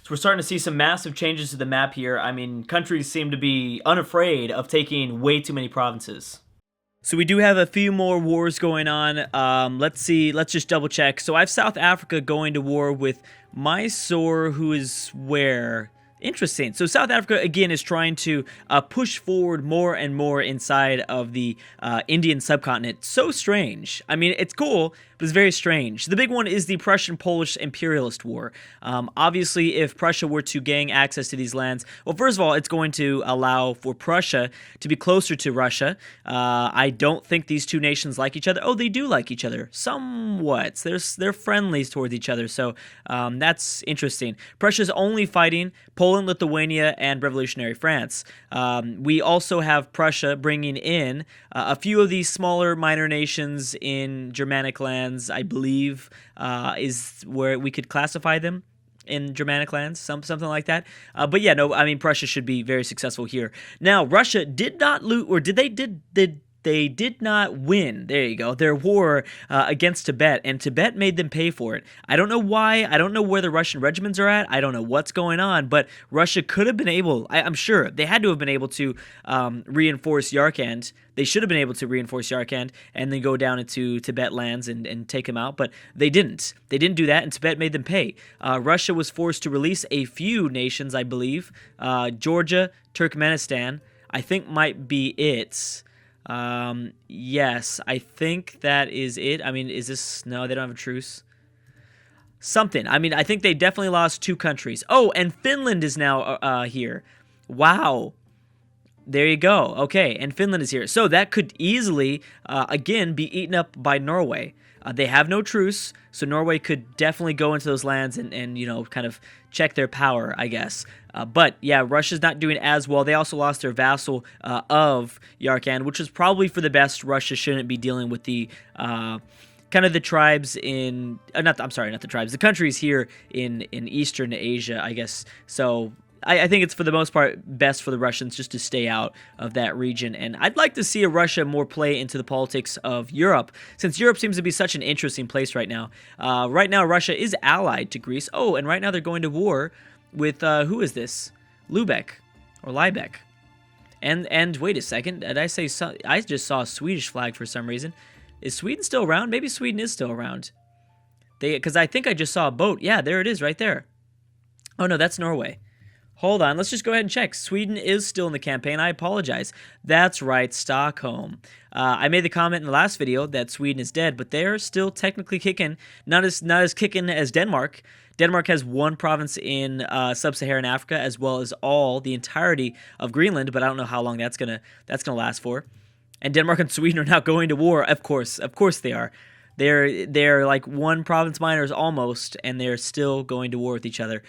So we're starting to see some massive changes to the map here. I mean, countries seem to be unafraid of taking way too many provinces. So we do have a few more wars going on. Let's see. Let's just double check. So I have South Africa going to war with Mysore, who is where? Interesting. So South Africa, again, is trying to push forward more and more inside of the Indian subcontinent. So strange. I mean, it's cool, but it's very strange. The big one is the Prussian-Polish imperialist war. Obviously, if Prussia were to gain access to these lands, well, first of all, it's going to allow for Prussia to be closer to Russia. I don't think these two nations like each other. Oh, they do like each other. Somewhat. They're friendly towards each other, so that's interesting. Prussia's only fighting Poland, Lithuania, and revolutionary France. We also have Prussia bringing in a few of these smaller minor nations in Germanic lands, I believe, is where we could classify them in Germanic lands, something like that. But yeah, no, I mean, Prussia should be very successful here. Now, Russia did not loot, or they did not win, there you go, their war against Tibet, and Tibet made them pay for it. I don't know why, I don't know where the Russian regiments are at, I don't know what's going on, but Russia could have been able, I'm sure, they had to have been able to reinforce Yarkand. They should have been able to reinforce Yarkand and then go down into Tibet lands and take them out, but they didn't. They didn't do that, and Tibet made them pay. Russia was forced to release a few nations, I believe. Georgia, Turkmenistan, I think might be it. Yes, I think that is it. I mean, is this... No, they don't have a truce. Something. I mean, I think they definitely lost 2 countries. Oh, and Finland is now here. Wow. There you go. Okay, and Finland is here. So that could easily, again, be eaten up by Norway. They have no truce, so Norway could definitely go into those lands and you know, kind of check their power, I guess. But yeah, Russia's not doing as well. They also lost their vassal of Yarkand, which is probably for the best. Russia shouldn't be dealing with the kind of the tribes in not the tribes, the countries here in Eastern Asia, I guess. So I think it's for the most part best for the Russians just to stay out of that region. And I'd like to see a Russia more play into the politics of Europe, since Europe seems to be such an interesting place right now. Right now, Russia is allied to Greece. Oh, and right now they're going to war with, who is this? Lubeck, or Liebeck. And wait a second, did I say, I just saw a Swedish flag for some reason. Is Sweden still around? Maybe Sweden is still around. Because I think I just saw a boat. Yeah, there it is right there. Oh no, that's Norway. Hold on, let's just go ahead and check. Sweden is still in the campaign. I apologize. That's right, Stockholm. I made the comment in the last video that Sweden is dead, but they're still technically kicking. Not as kicking as Denmark. Denmark has 1 province in sub-Saharan Africa, as well as the entirety of Greenland, but I don't know how long that's gonna last for. And Denmark and Sweden are now going to war. Of course they are. They're like 1 province minors almost, and they're still going to war with each other.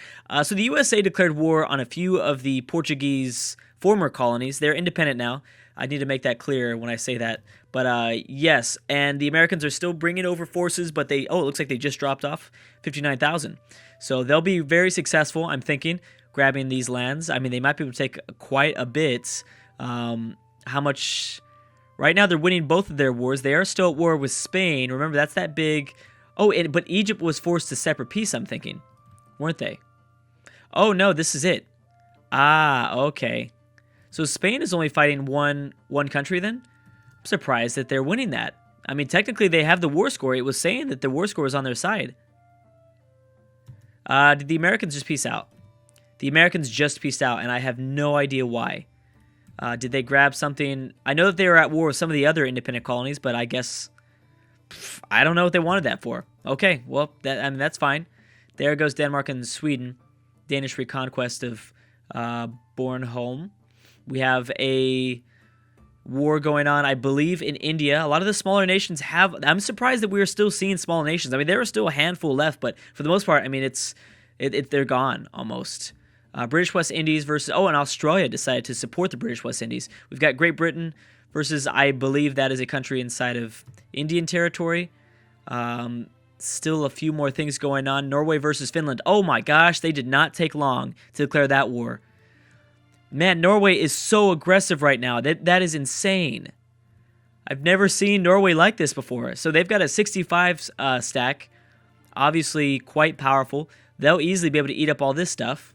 So the USA declared war on a few of the Portuguese former colonies. They're independent now. I need to make that clear when I say that. But yes, and the Americans are still bringing over forces, but it looks like they just dropped off 59,000. So they'll be very successful, I'm thinking, grabbing these lands. I mean, they might be able to take quite a bit. How much... Right now, they're winning both of their wars. They are still at war with Spain. Remember, that's that big... Oh, but Egypt was forced to separate peace, I'm thinking. Weren't they? Oh, no, this is it. Ah, okay. So Spain is only fighting one country, then? I'm surprised that they're winning that. I mean, technically, they have the war score. It was saying that the war score was on their side. Did the Americans just peace out? The Americans just peaced out, and I have no idea why. Did they grab something? I know that they were at war with some of the other independent colonies, but I guess I don't know what they wanted that for. Okay, well, that's fine. There goes Denmark and Sweden. Danish reconquest of Bornholm. We have a war going on, I believe, in India. A lot of the smaller nations have... I'm surprised that we are still seeing small nations. I mean, there are still a handful left, but for the most part, I mean, they're gone almost. British West Indies versus... Oh, and Australia decided to support the British West Indies. We've got Great Britain versus, I believe that is a country inside of Indian territory. Still a few more things going on. Norway versus Finland. Oh my gosh, they did not take long to declare that war. Man, Norway is so aggressive right now. That is insane. I've never seen Norway like this before. So they've got a 65 stack. Obviously quite powerful. they'll easily be able to eat up all this stuff.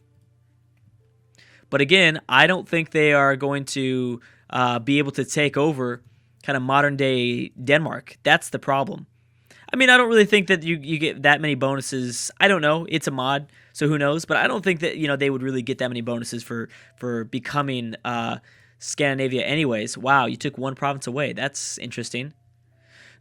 But again, I don't think they are going to be able to take over kind of modern-day Denmark. That's the problem. I mean, I don't really think that you get that many bonuses. I don't know. It's a mod, so who knows? But I don't think that, they would really get that many bonuses for becoming Scandinavia anyways. Wow, you took one province away. That's interesting.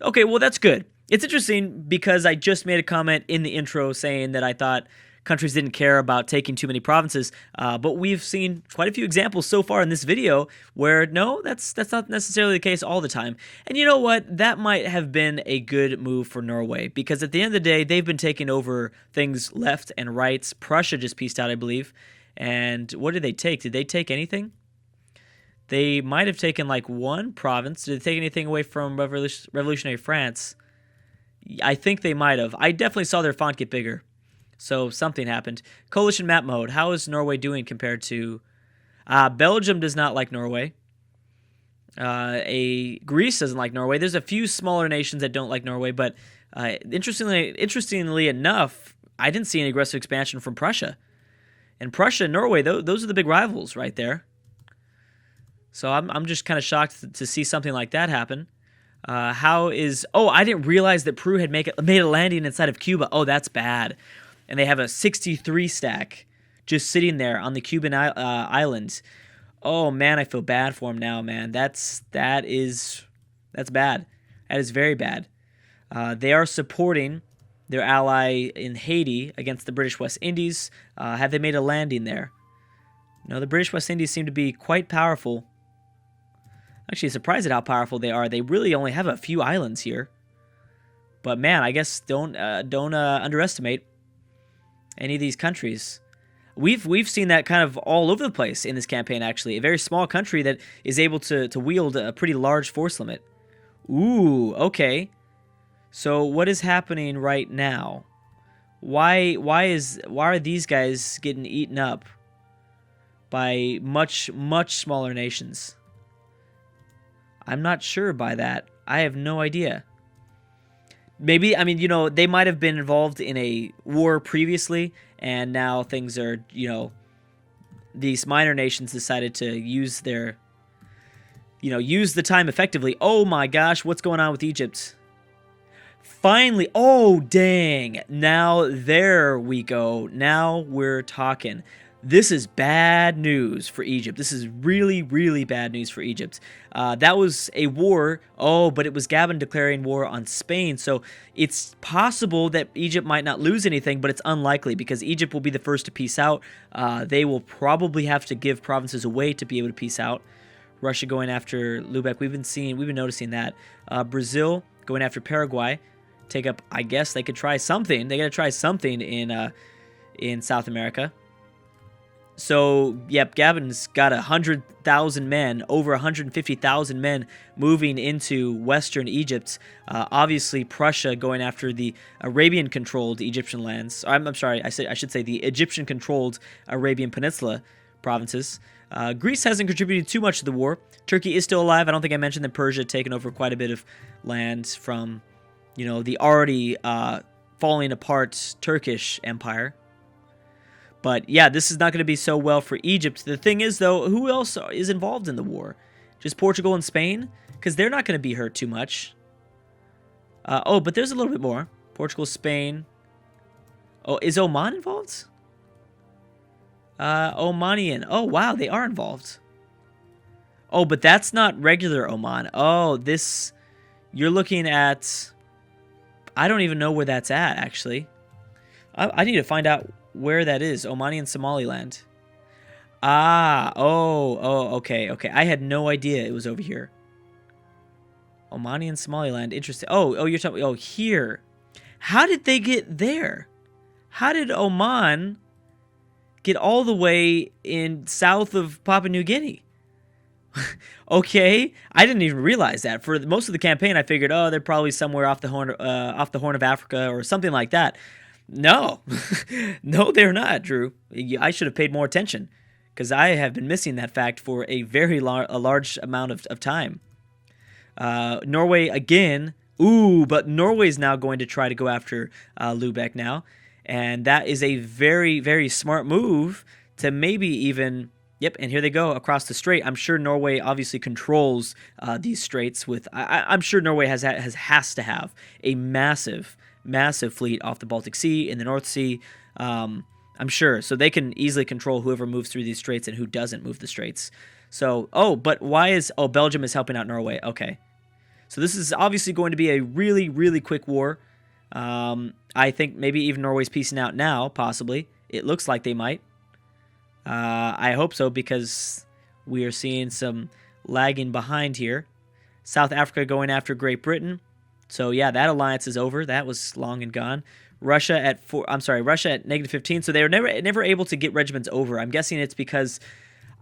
Okay, well, that's good. It's interesting because I just made a comment in the intro saying that I thought countries didn't care about taking too many provinces, but we've seen quite a few examples so far in this video where no, that's not necessarily the case all the time. And you know what? That might have been a good move for Norway, because at the end of the day, they've been taking over things left and right. Prussia just pieced out, I believe. And what did they take? Did they take anything? They might have taken like one province. Did they take anything away from revolutionary France? I think they might have. I definitely saw their font get bigger. So something happened. Coalition map mode. How is Norway doing compared to... Belgium does not like Norway. Greece doesn't like Norway. There's a few smaller nations that don't like Norway, but interestingly enough, I didn't see any aggressive expansion from Prussia. And Prussia and Norway, those are the big rivals right there. So I'm just kind of shocked to see something like that happen. Oh, I didn't realize that Peru had made a landing inside of Cuba. Oh, that's bad. And they have a 63 stack just sitting there on the Cuban island. Oh man, I feel bad for them now, man. That's bad. That is very bad. They are supporting their ally in Haiti against the British West Indies. Have they made a landing there? No, the British West Indies seem to be quite powerful. Actually surprised at how powerful they are. They really only have a few islands here. But man, I guess don't underestimate any of these countries. We've seen that kind of all over the place in this campaign, actually. A very small country that is able to wield a pretty large force limit. Ooh, okay. So what is happening right now? Why are these guys getting eaten up by much smaller nations? I'm not sure by that. I have no idea. Maybe, I mean, they might have been involved in a war previously, and now things are, these minor nations decided to use the time effectively. Oh my gosh, what's going on with Egypt? Finally, oh dang, now there we go. Now we're talking. This is bad news for Egypt. This is really, really bad news for Egypt. That was a war. Oh, but it was Gabon declaring war on Spain. So it's possible that Egypt might not lose anything, but it's unlikely because Egypt will be the first to peace out. They will probably have to give provinces away to be able to peace out. Russia going after Lubeck. We've been noticing that. Brazil going after Paraguay. Take up, I guess they could try something. They got to try something in South America. So, yep, Gabon's got 100,000 men, over 150,000 men moving into western Egypt. Obviously, Prussia going after the Arabian-controlled Egyptian lands. I'm sorry, I should say the Egyptian-controlled Arabian Peninsula provinces. Greece hasn't contributed too much to the war. Turkey is still alive. I don't think I mentioned that Persia had taken over quite a bit of land from, the already falling apart Turkish empire. But yeah, this is not going to be so well for Egypt. The thing is, though, who else is involved in the war? Just Portugal and Spain? Because they're not going to be hurt too much. But there's a little bit more. Portugal, Spain. Oh, is Oman involved? Omanian. Oh, wow, they are involved. Oh, but that's not regular Oman. Oh, this... You're looking at... I don't even know where that's at, actually. I need to find out where that is. Omani and Somaliland. Okay. I had no idea it was over here. Omani and Somaliland. Interesting. Oh, you're talking... Oh, here. How did they get there? How did Oman get all the way in south of Papua New Guinea? Okay, I didn't even realize that. For most of the campaign, I figured, they're probably somewhere off the Horn of Africa or something like that. No, no, they're not, Drew. I should have paid more attention because I have been missing that fact for a very large amount of time. Norway again. Ooh, but Norway's now going to try to go after Lubeck now. And that is a very, very smart move to maybe even... Yep, and here they go across the strait. I'm sure Norway obviously controls these straits with... I'm sure Norway has to have a massive, massive fleet off the Baltic Sea, in the North Sea. I'm sure. So they can easily control whoever moves through these straits and who doesn't move the straits. So, but why is... Oh, Belgium is helping out Norway. Okay. So this is obviously going to be a really, really quick war. I think maybe even Norway's piecing out now, possibly. It looks like they might. I hope so, because we are seeing some lagging behind here. South Africa going after Great Britain. So yeah, that alliance is over. That was long and gone. Russia at Russia at -15. So they were never able to get regiments over. I'm guessing it's because,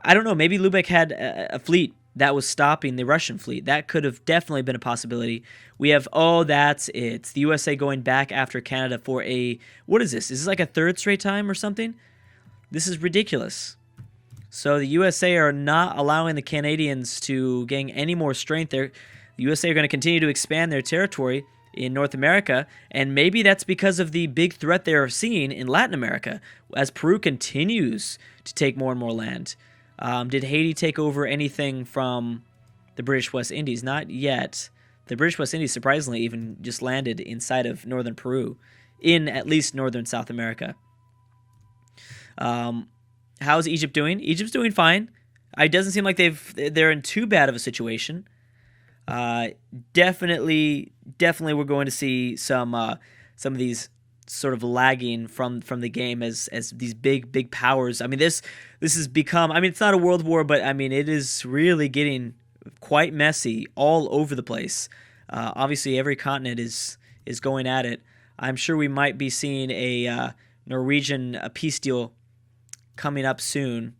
I don't know, maybe Lubeck had a fleet that was stopping the Russian fleet. That could have definitely been a possibility. We have, oh, that's it. It's the USA going back after Canada for a, what is this? Is this like a third straight time or something? This is ridiculous. So the USA are not allowing the Canadians to gain any more strength there. The USA are going to continue to expand their territory in North America, and maybe that's because of the big threat they are seeing in Latin America as Peru continues to take more and more land. Did Haiti take over anything from the British West Indies? Not yet. The British West Indies, surprisingly, even just landed inside of northern Peru, in at least northern South America. How's Egypt doing? Egypt's doing fine. It doesn't seem like they're in too bad of a situation. Definitely we're going to see some of these sort of lagging from the game as these big powers. I mean, this has become, I mean, it's not a world war, but I mean, it is really getting quite messy all over the place. Obviously every continent is going at it. I'm sure we might be seeing a Norwegian peace deal coming up soon.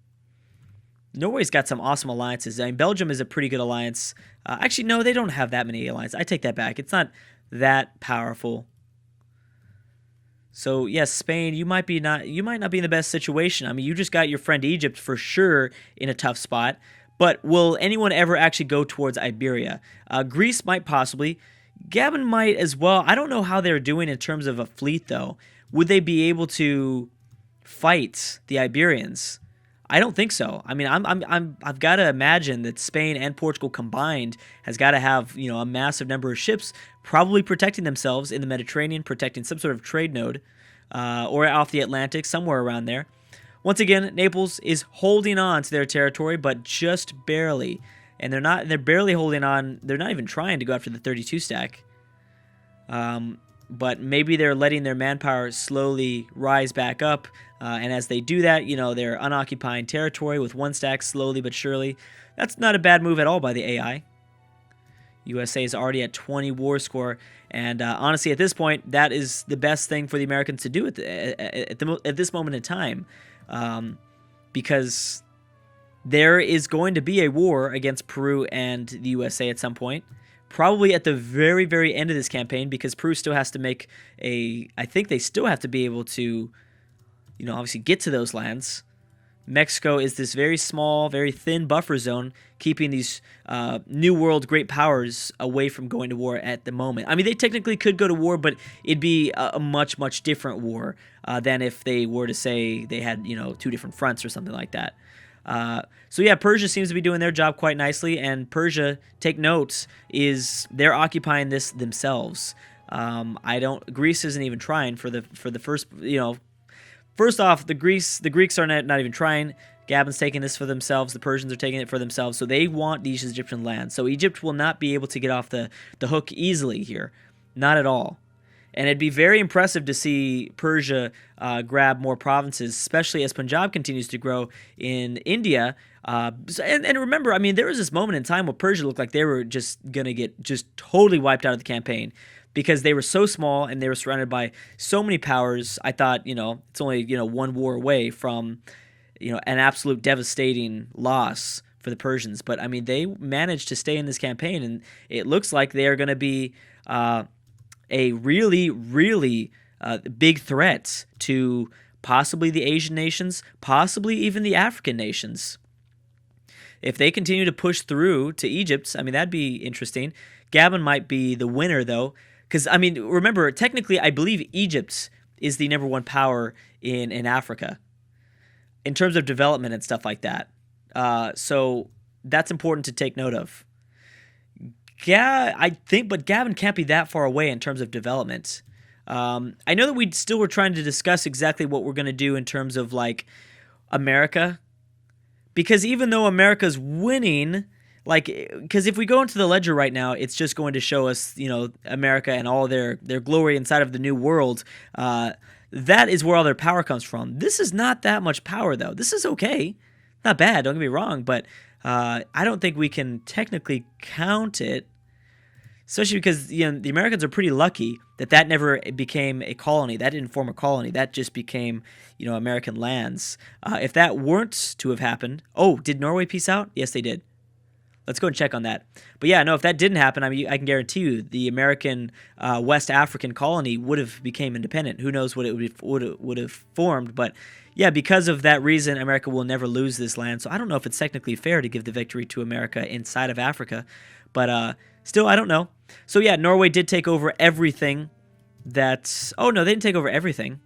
Norway's got some awesome alliances. I mean, Belgium is a pretty good alliance. Actually, no, they don't have that many alliances. I take that back. It's not that powerful. So yes, Spain, you might not be in the best situation. I mean, you just got your friend Egypt for sure in a tough spot. But will anyone ever actually go towards Iberia? Greece might possibly. Gabon might as well. I don't know how they're doing in terms of a fleet though. Would they be able to fight the Iberians? I don't think so. I mean, I've got to imagine that Spain and Portugal combined has got to have, you know, a massive number of ships probably protecting themselves in the Mediterranean, protecting some sort of trade node, or off the Atlantic, somewhere around there. Once again, Naples is holding on to their territory, but just barely. And they're barely holding on. They're not even trying to go after the 32 stack. But maybe they're letting their manpower slowly rise back up. And as they do that, you know, they're unoccupying territory with one stack slowly but surely. That's not a bad move at all by the AI. USA is already at 20 war score. And honestly, at this point, that is the best thing for the Americans to do at this moment in time. Because there is going to be a war against Peru and the USA at some point. Probably at the very, very end of this campaign, because Peru still has to make I think they still have to be able to, you know, obviously get to those lands. Mexico is this very small, very thin buffer zone, keeping these New World great powers away from going to war at the moment. I mean, they technically could go to war, but it'd be a much, much different war than if they were to say they had, you know, two different fronts or something like that. So yeah, Persia seems to be doing their job quite nicely, and Persia, take note, they're occupying this themselves. Greece isn't even trying for the first, you know. First off, the Greeks are not even trying. Gabon's taking this for themselves. The Persians are taking it for themselves. So they want these Egyptian lands. So Egypt will not be able to get off the hook easily here. Not at all. And it'd be very impressive to see Persia grab more provinces, especially as Punjab continues to grow in India. And remember, I mean, there was this moment in time where Persia looked like they were just going to get just totally wiped out of the campaign, because they were so small and they were surrounded by so many powers. I thought, you know, it's only, you know, one war away from, you know, an absolute devastating loss for the Persians. But I mean, they managed to stay in this campaign, and it looks like they are going to be a really, really big threat to possibly the Asian nations, possibly even the African nations. If they continue to push through to Egypt, I mean, that'd be interesting. Gabon might be the winner, though, because, I mean, remember, technically, I believe Egypt is the #1 power in Africa in terms of development and stuff like that. So that's important to take note of. Yeah, I think, but Gavin can't be that far away in terms of development. I know that we still were trying to discuss exactly what we're going to do in terms of like America, because even though America's winning, like, because if we go into the ledger right now, it's just going to show us, you know, America and all their glory inside of the new world. That is where all their power comes from. This is not that much power, though. This is okay. Not bad, don't get me wrong, but I don't think we can technically count it, especially because, you know, the Americans are pretty lucky that never became a colony. That didn't form a colony. That just became, you know, American lands. If that weren't to have happened... Oh, did Norway peace out? Yes, they did. Let's go and check on that. But yeah, no, if that didn't happen, I mean, I can guarantee you the American West African colony would have became independent. Who knows what it would have formed, but yeah, because of that reason, America will never lose this land. So I don't know if it's technically fair to give the victory to America inside of Africa, but still, I don't know. So yeah, Norway did take over everything. Oh no, they didn't take over everything.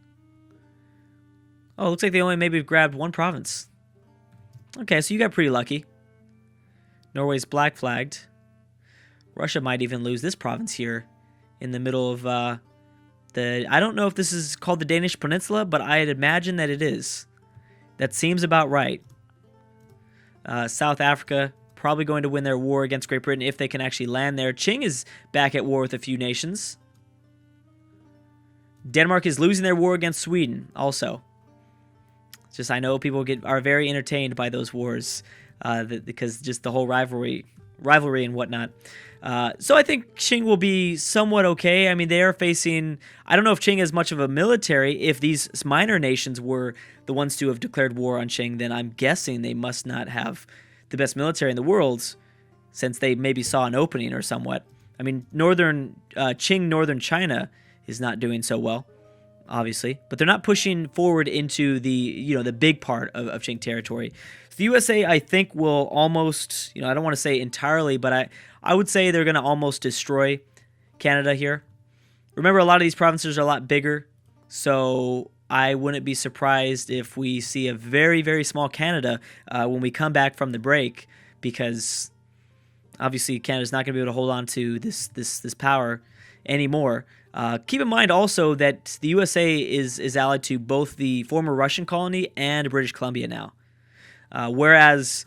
Oh, looks like they only maybe grabbed one province. Okay, so you got pretty lucky. Norway's black flagged. Russia might even lose this province here in the middle of I don't know if this is called the Danish Peninsula, but I'd imagine that it is. That seems about right. South Africa probably going to win their war against Great Britain if they can actually land there. Qing is back at war with a few nations. Denmark is losing their war against Sweden also. It's just I know people are very entertained by those wars. Because just the whole rivalry and whatnot. So I think Qing will be somewhat okay. I mean, they are facing... I don't know if Qing has much of a military. If these minor nations were the ones to have declared war on Qing, then I'm guessing they must not have the best military in the world, since they maybe saw an opening or somewhat. I mean, Qing northern China is not doing so well, obviously, but they're not pushing forward into the big part of Qing territory. The USA, I think, will almost, I don't want to say entirely, but I would say they're going to almost destroy Canada here. Remember, a lot of these provinces are a lot bigger, so I wouldn't be surprised if we see a very, very small Canada when we come back from the break, because obviously Canada's not going to be able to hold on to this power anymore. Keep in mind also that the USA is allied to both the former Russian colony and British Columbia now. Whereas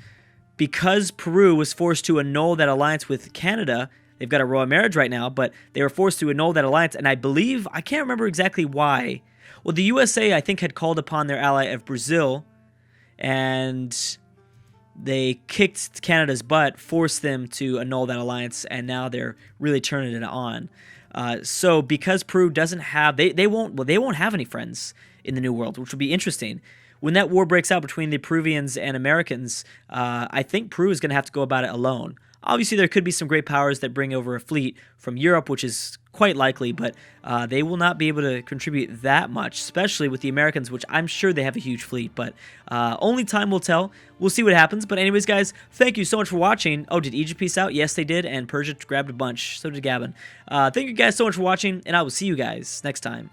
because Peru was forced to annul that alliance with Canada, they've got a royal marriage right now, but they were forced to annul that alliance, and I believe, I can't remember exactly why. Well, the USA, I think, had called upon their ally of Brazil, and they kicked Canada's butt, forced them to annul that alliance, and now they're really turning it on. So because Peru doesn't have, they won't have any friends in the New World, which will be interesting. When that war breaks out between the Peruvians and Americans, I think Peru is going to have to go about it alone. Obviously, there could be some great powers that bring over a fleet from Europe, which is quite likely, but they will not be able to contribute that much, especially with the Americans, which I'm sure they have a huge fleet, but only time will tell. We'll see what happens, but anyways, guys, thank you so much for watching. Oh, did Egypt peace out? Yes, they did, and Persia grabbed a bunch. So did Gavin. Thank you guys so much for watching, and I will see you guys next time.